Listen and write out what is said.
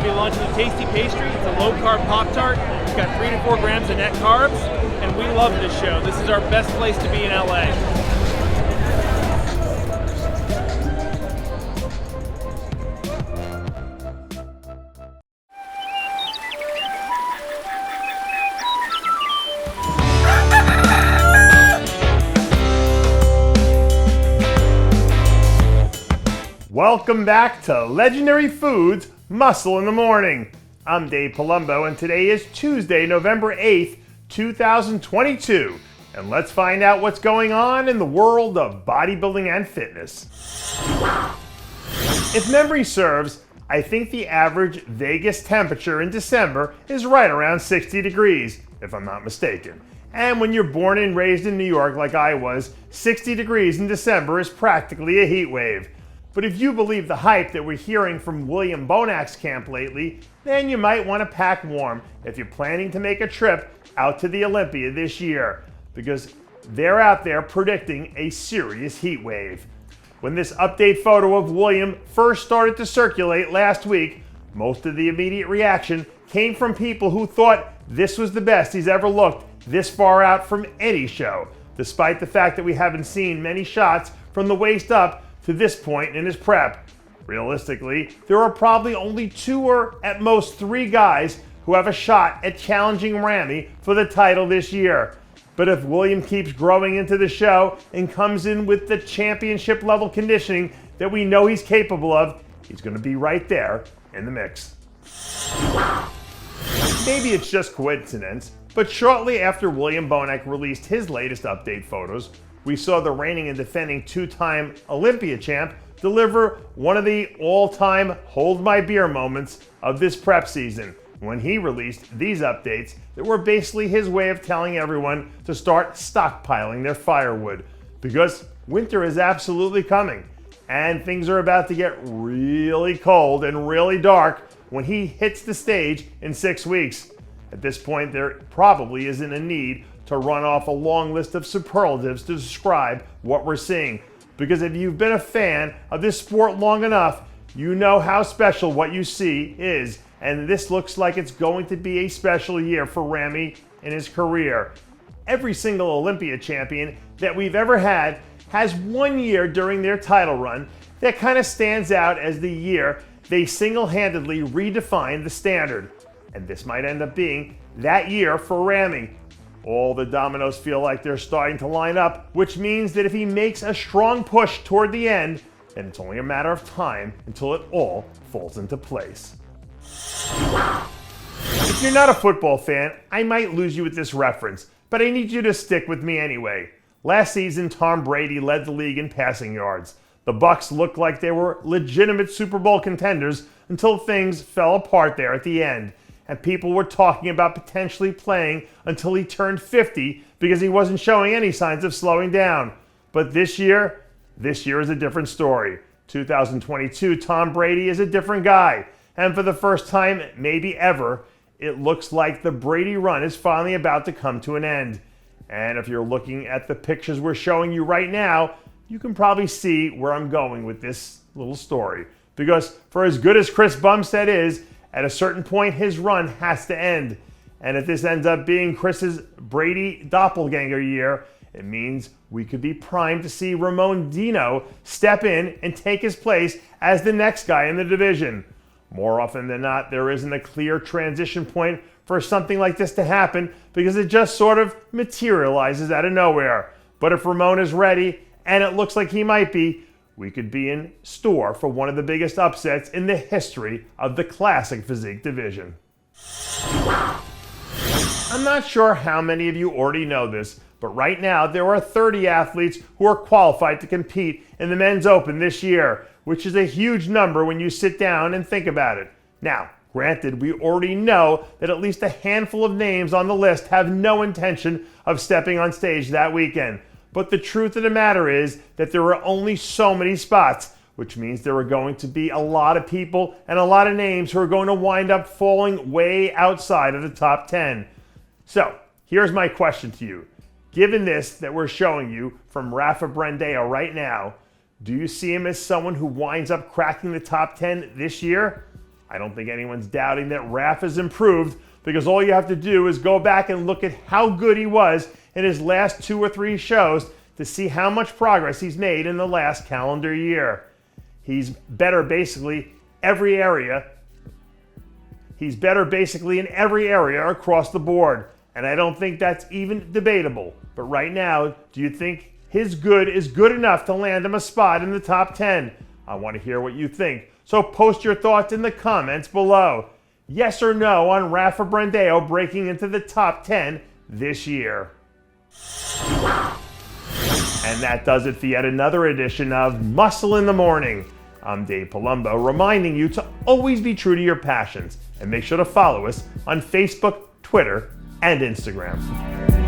going to be launching a tasty pastry. It's a low-carb Pop-Tart. It's got 3 to 4 grams of net carbs, and we love this show. This is our best place to be in LA. Welcome back to Legendary Foods Muscle in the Morning. I'm Dave Palumbo, and today is Tuesday, November 8th, 2022. And let's find out what's going on in the world of bodybuilding and fitness. If memory serves, I think the average Vegas temperature in December is right around 60 degrees, if I'm not mistaken. And when you're born and raised in New York like I was, 60 degrees in December is practically a heat wave. But if you believe the hype that we're hearing from William Bonac's camp lately, then you might want to pack warm if you're planning to make a trip out to the Olympia this year, because they're out there predicting a serious heat wave. When this update photo of William first started to circulate last week, most of the immediate reaction came from people who thought this was the best he's ever looked this far out from any show, despite the fact that we haven't seen many shots from the waist up to this point in his prep. Realistically, there are probably only 2 or at most 3 guys who have a shot at challenging Ramy for the title this year. But if William keeps growing into the show and comes in with the championship level conditioning that we know he's capable of, he's going to be right there in the mix. Maybe it's just coincidence, but shortly after William Bonac released his latest update photos, we saw the reigning and defending 2-time Olympia champ deliver one of the all-time hold my beer moments of this prep season when he released these updates that were basically his way of telling everyone to start stockpiling their firewood, because winter is absolutely coming and things are about to get really cold and really dark when he hits the stage in 6 weeks. At this point, there probably isn't a need to run off a long list of superlatives to describe what we're seeing, because if you've been a fan of this sport long enough, you know how special what you see is, and this looks like it's going to be a special year for Ramy in his career. Every single Olympia champion that we've ever had has one year during their title run that kind of stands out as the year they single-handedly redefined the standard, and this might end up being that year for Ramy. All the dominoes feel like they're starting to line up, which means that if he makes a strong push toward the end, then it's only a matter of time until it all falls into place. If you're not a football fan, I might lose you with this reference, but I need you to stick with me anyway. Last season, Tom Brady led the league in passing yards. The Bucs looked like they were legitimate Super Bowl contenders until things fell apart there at the end. And people were talking about potentially playing until he turned 50 because he wasn't showing any signs of slowing down. But this year is a different story. 2022, Tom Brady is a different guy. And for the first time, maybe ever, it looks like the Brady run is finally about to come to an end. And if you're looking at the pictures we're showing you right now, you can probably see where I'm going with this little story. Because for as good as Chris Bumstead is, at a certain point, his run has to end. And if this ends up being Chris's Brady doppelganger year, it means we could be primed to see Ramon Dino step in and take his place as the next guy in the division. More often than not, there isn't a clear transition point for something like this to happen because it just sort of materializes out of nowhere. But if Ramon is ready, and it looks like he might be, we could be in store for one of the biggest upsets in the history of the classic physique division. I'm not sure how many of you already know this, but right now there are 30 athletes who are qualified to compete in the Men's Open this year, which is a huge number when you sit down and think about it. Now, granted, we already know that at least a handful of names on the list have no intention of stepping on stage that weekend. But the truth of the matter is that there are only so many spots, which means there are going to be a lot of people and a lot of names who are going to wind up falling way outside of the top 10. So, here's my question to you. Given this that we're showing you from Rafa Brandao right now, do you see him as someone who winds up cracking the top 10 this year? I don't think anyone's doubting that Rafa's improved, because all you have to do is go back and look at how good he was in his last 2 or 3 shows to see how much progress he's made in the last calendar year. He's better basically every area. He's better basically in every area across the board. And I don't think that's even debatable. But right now, do you think his good is good enough to land him a spot in the top 10? I want to hear what you think. So post your thoughts in the comments below. Yes or no on Rafa Brandao breaking into the top 10 this year. And that does it for yet another edition of Muscle in the Morning. I'm Dave Palumbo, reminding you to always be true to your passions, and make sure to follow us on Facebook, Twitter, and Instagram.